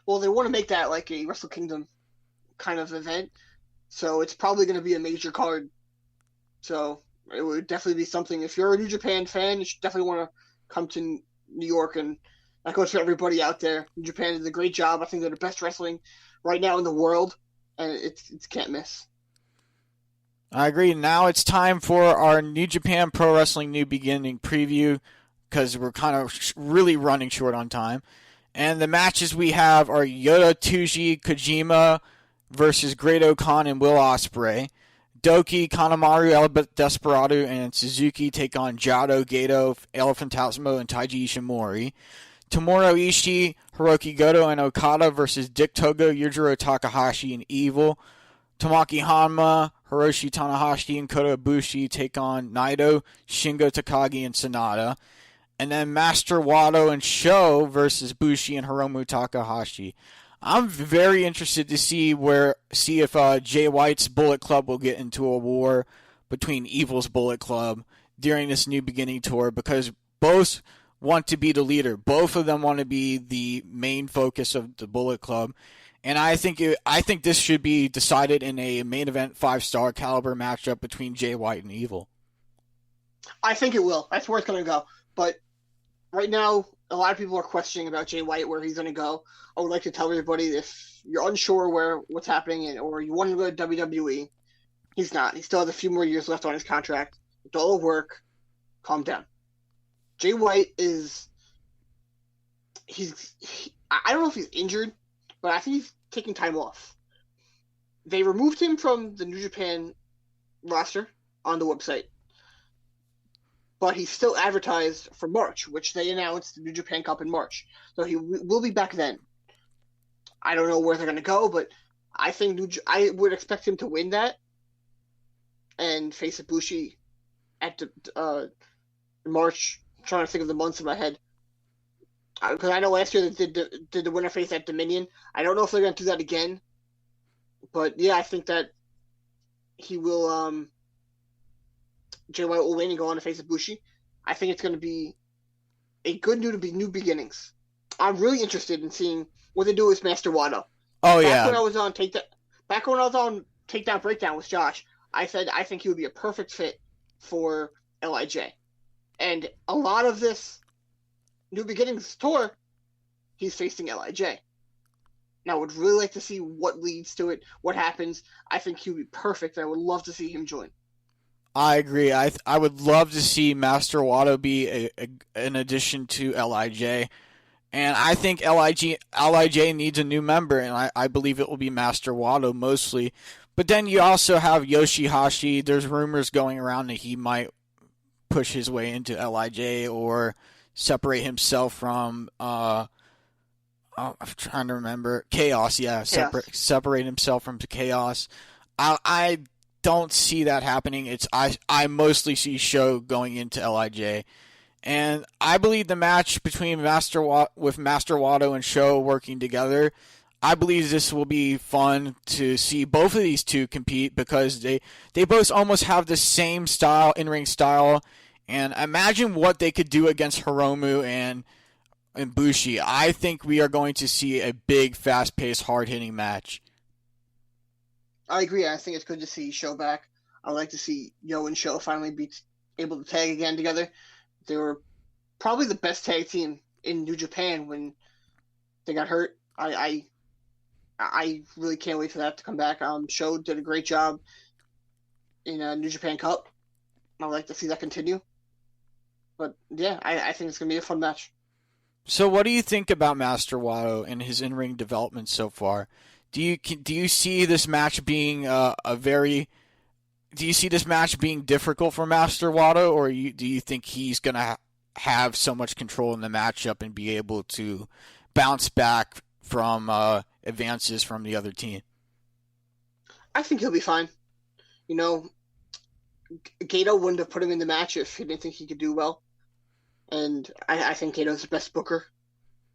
E: Well, they want to make that like a Wrestle Kingdom kind of event, so it's probably going to be a major card. So it would definitely be something. If you're a New Japan fan, you should definitely want to come to New York, and that goes for everybody out there. New Japan does a great job. I think they're the best wrestling right now in the world, and it's can't miss.
D: I agree. Now it's time for our New Japan Pro Wrestling New Beginning preview because we're kind of really running short on time. And the matches we have are Yota Tsuji Kojima versus Great-O-Khan and Will Ospreay. Doki, Kanemaru, El Desperado, and Suzuki take on Jado, Gato, El Fantasmo, and Taiji Ishimori. Tomohiro Ishii, Hiroki Goto, and Okada versus Dick Togo, Yujiro Takahashi, and Evil. Tomoaki Hanma, Hiroshi Tanahashi, and Kota Ibushi take on Naito, Shingo Takagi, and Sonata. And then Master Wato and Sho versus Bushi and Hiromu Takahashi. I'm very interested to see if Jay White's Bullet Club will get into a war between Evil's Bullet Club during this New Beginning tour because both want to be the leader. Both of them want to be the main focus of the Bullet Club. And I think this should be decided in a main event 5-star caliber matchup between Jay White and Evil.
E: I think it will. That's where it's going to go. But right now, a lot of people are questioning about Jay White, where he's going to go. I would like to tell everybody, if you're unsure what's happening or you want to go to WWE, he's not. He still has a few more years left on his contract. It's all work. Calm down. Jay White I don't know if he's injured, but I think he's taking time off. They removed him from the New Japan roster on the website, but he's still advertised for March, which they announced the New Japan Cup in March. So he will be back then. I don't know where they're going to go, but I think I would expect him to win that and face Ibushi at March. I'm trying to think of the months in my head. Because I know last year they did the winner face at Dominion. I don't know if they're going to do that again. But yeah, I think that he will Jay White will win and go on to face Ibushi. I think it's going to be a good new beginnings. I'm really interested in seeing what they do with Master Wato.
D: Oh,
E: Back when I was on Takedown Breakdown with Josh, I said I think he would be a perfect fit for LIJ. And a lot of this New Beginnings tour, he's facing LIJ. Now, I would really like to see what leads to it, what happens. I think he would be perfect. I would love to see him join.
D: I agree. I would love to see Master Wato be an addition to LIJ. And I think LIJ needs a new member, and I believe it will be Master Wato mostly. But then you also have Yoshihashi. There's rumors going around that he might push his way into LIJ or separate himself from I'm trying to remember. Chaos, yeah. Separate himself from Chaos. I don't see that happening. I mostly see Sho going into LIJ. And I believe the match between Master Wato and Sho working together, I believe this will be fun to see both of these two compete because they both almost have the same style, in-ring style. And imagine what they could do against Hiromu and Bushi. I think we are going to see a big, fast-paced, hard-hitting match.
E: I agree. I think it's good to see Sho back. I'd like to see Yo and Sho finally be able to tag again together. They were probably the best tag team in New Japan when they got hurt. I really can't wait for that to come back. Sho did a great job in New Japan Cup. I would like to see that continue. But yeah, I think it's going to be a fun match.
D: So what do you think about Master Wato and his in-ring development so far? Do you see this match being do you see this match being difficult for Master Wato, or do you think he's going to have so much control in the matchup and be able to bounce back from advances from the other team?
E: I think he'll be fine. You know, Gato wouldn't have put him in the match if he didn't think he could do well. And I think Gato's the best booker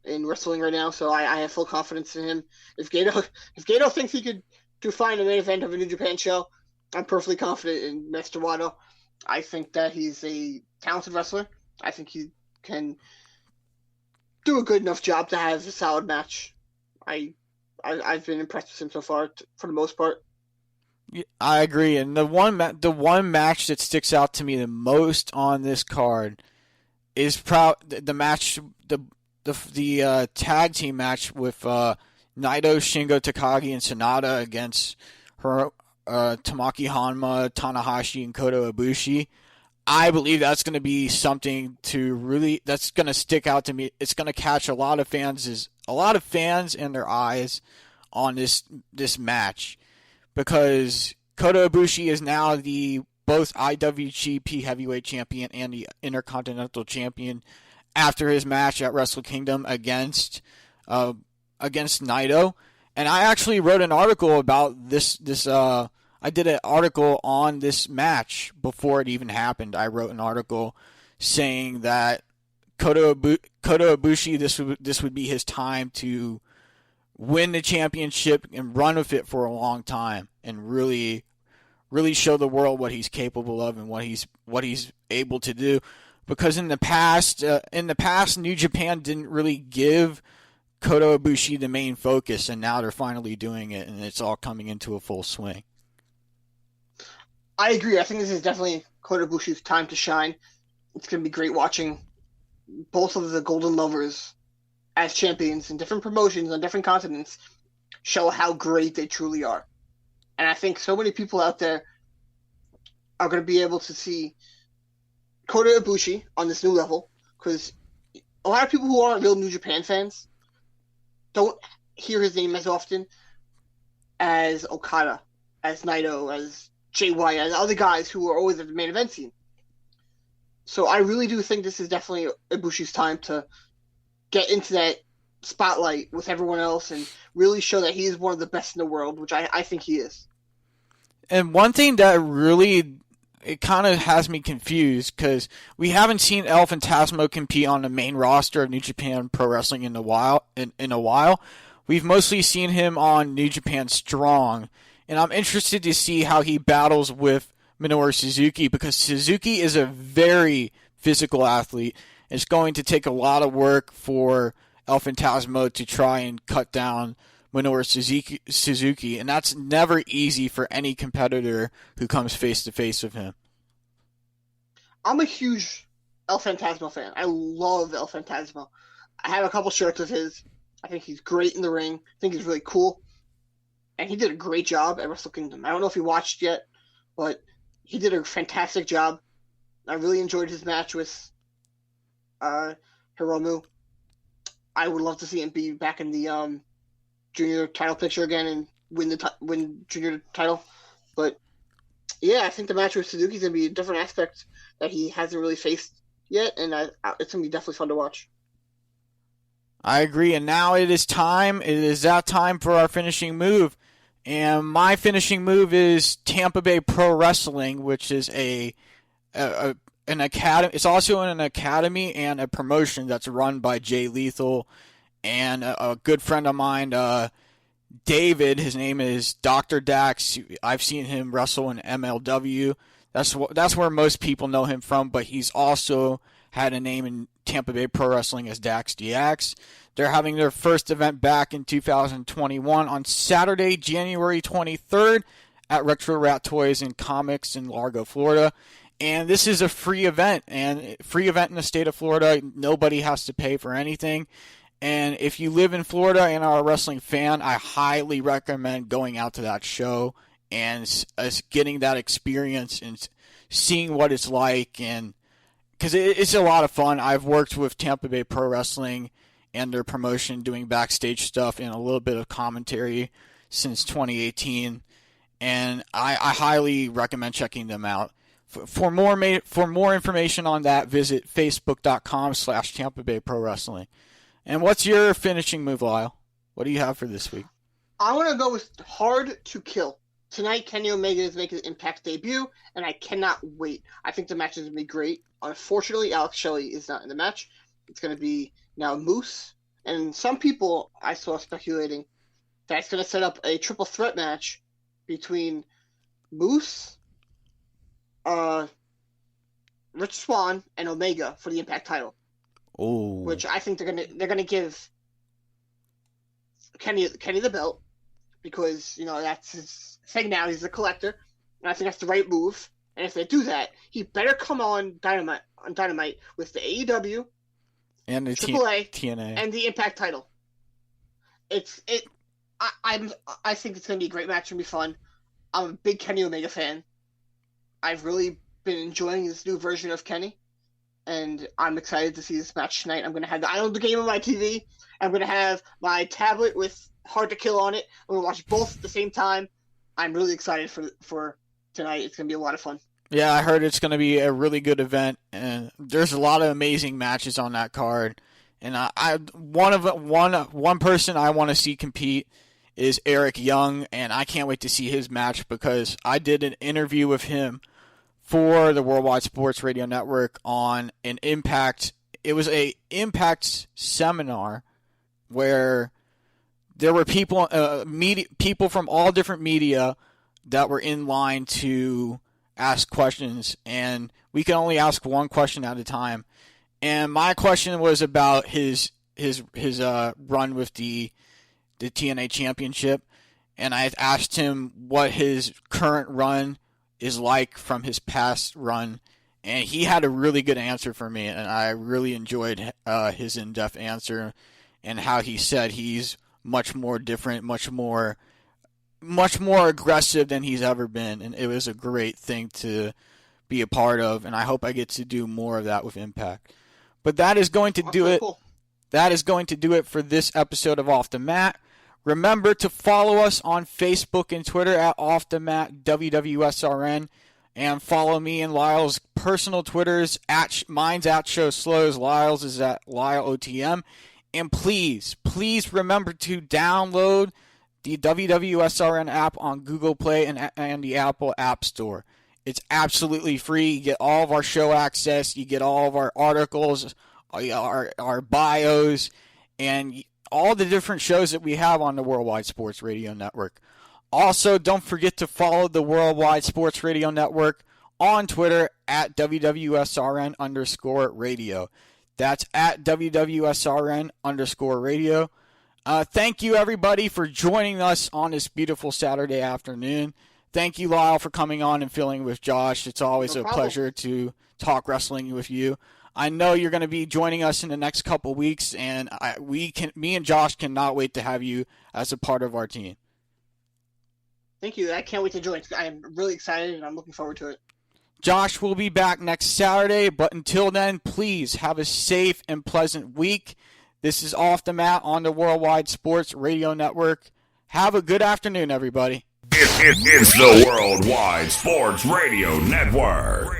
E: in wrestling right now, so I have full confidence in him. If Gato thinks he could do fine in the main event of a New Japan show, I'm perfectly confident in Master Wato. I think that he's a talented wrestler. I think he can do a good enough job to have a solid match. I've been impressed with him so far, for the most part.
D: I agree, and the one match that sticks out to me the most on this card is the match, the tag team match with Naito, Shingo Takagi, and Sonata against Tamaki Hanma, Tanahashi, and Kota Ibushi. I believe that's going to be something that's going to stick out to me. It's going to catch a lot of fans and their eyes on this match, because Kota Ibushi is now the both IWGP Heavyweight Champion and the Intercontinental Champion after his match at Wrestle Kingdom against Naito. And I actually wrote an article about this. I did an article on this match before it even happened. I wrote an article saying that Kota Ibushi, this would be his time to win the championship and run with it for a long time and really show the world what he's capable of and what he's able to do. Because in the past, New Japan didn't really give Kota Ibushi the main focus, and now they're finally doing it, and it's all coming into a full swing.
E: I agree. I think this is definitely Kota Ibushi's time to shine. It's going to be great watching both of the Golden Lovers as champions in different promotions on different continents show how great they truly are. And I think so many people out there are going to be able to see Kota Ibushi on this new level, because a lot of people who aren't real New Japan fans don't hear his name as often as Okada, as Naito, as Jay White, as other guys who are always at the main event scene. So I really do think this is definitely Ibushi's time to get into that spotlight with everyone else and really show that he is one of the best in the world, which I think he is.
D: And one thing that really, it kind of has me confused, because we haven't seen El Phantasmo compete on the main roster of New Japan Pro Wrestling in a while. We've mostly seen him on New Japan Strong, and I'm interested to see how he battles with Minoru Suzuki, because Suzuki is a very physical athlete. It's going to take a lot of work for El Phantasmo to try and cut down Minoru Suzuki, and that's never easy for any competitor who comes face-to-face with him.
E: I'm a huge El Phantasmo fan. I love El Phantasmo. I have a couple shirts of his. I think he's great in the ring. I think he's really cool. And he did a great job at Wrestle Kingdom. I don't know if you watched yet, but he did a fantastic job. I really enjoyed his match with Hiromu. I would love to see him be back in the junior title picture again and win junior title. But yeah, I think the match with Suzuki is going to be a different aspect that he hasn't really faced yet, and it's going to be definitely fun to watch.
D: I agree, and now it is time. It is that time for our finishing move. And my finishing move is Tampa Bay Pro Wrestling, which is an academy. It's also an academy and a promotion that's run by Jay Lethal and a good friend of mine, David. His name is Dr. Dax. I've seen him wrestle in MLW. That's where most people know him from, but he's also had a name in Tampa Bay Pro Wrestling as Dax DX. They're having their first event back in 2021 on Saturday, January 23rd at Retro Rat Toys and Comics in Largo, Florida. And this is a free event, and free event in the state of Florida. Nobody has to pay for anything. And if you live in Florida and are a wrestling fan, I highly recommend going out to that show and getting that experience and seeing what it's like, and because it's a lot of fun. I've worked with Tampa Bay Pro Wrestling and their promotion doing backstage stuff and a little bit of commentary since 2018, and I highly recommend checking them out. For more information on that, visit facebook.com/Tampa Bay Pro Wrestling. And what's your finishing move, Lyle? What do you have for this week?
E: I want to go with Hard to Kill. Tonight, Kenny Omega is making his Impact debut, and I cannot wait. I think the match is going to be great. Unfortunately, Alex Shelley is not in the match. It's going to be now Moose. And some people I saw speculating that it's going to set up a triple threat match between Moose, Rich Swann, and Omega for the Impact title.
D: Oh,
E: which I think they're gonna give Kenny the belt, because that's his thing now. He's a collector, and I think that's the right move. And if they do that, he better come on Dynamite with the AEW
D: and the
E: AAA
D: TNA
E: and the Impact title. I think it's gonna be a great match. It's gonna be fun. I'm a big Kenny Omega fan. I've really been enjoying this new version of Kenny, and I'm excited to see this match tonight. I'm going to have the Island game on my TV. I'm going to have my tablet with Hard to Kill on it. I'm going to watch both at the same time. I'm really excited for tonight. It's going to be a lot of fun.
D: Yeah, I heard it's going to be a really good event, and there's a lot of amazing matches on that card. And one person I want to see compete is Eric Young, and I can't wait to see his match because I did an interview with him for the Worldwide Sports Radio Network on an Impact. It was a Impact seminar where there were people from all different media that were in line to ask questions, and we could only ask one question at a time. And my question was about his run with the TNA Championship, and I asked him what his current run is like from his past run, and he had a really good answer for me, and I really enjoyed his in-depth answer and how he said he's much more different, much more aggressive than he's ever been, and it was a great thing to be a part of, and I hope I get to do more of that with Impact. But that is going to do it.
E: Cool.
D: That is going to do it for this episode of Off the Mat. Remember to follow us on Facebook and Twitter at Off the Mat WWSRN, and follow me and Lyle's personal Twitters. Mine's at Show Slows, Lyle's is at LyleOTM. And please remember to download the WWSRN app on Google Play and the Apple App Store. It's absolutely free. You get all of our show access. You get all of our articles, our bios, and all the different shows that we have on the Worldwide Sports Radio Network. Also, don't forget to follow the Worldwide Sports Radio Network on Twitter at WWSRN_radio. That's at WWSRN_radio. Thank you, everybody, for joining us on this beautiful Saturday afternoon. Thank you, Lyle, for coming on and filling with Josh. It's always a pleasure to talk wrestling with you. I know you're going to be joining us in the next couple weeks, and me and Josh cannot wait to have you as a part of our team.
E: Thank you. I can't wait to join. I'm really excited, and I'm looking forward to it.
D: Josh will be back next Saturday, but until then, please have a safe and pleasant week. This is Off the Mat on the Worldwide Sports Radio Network. Have a good afternoon, everybody.
A: It's the Worldwide Sports Radio Network.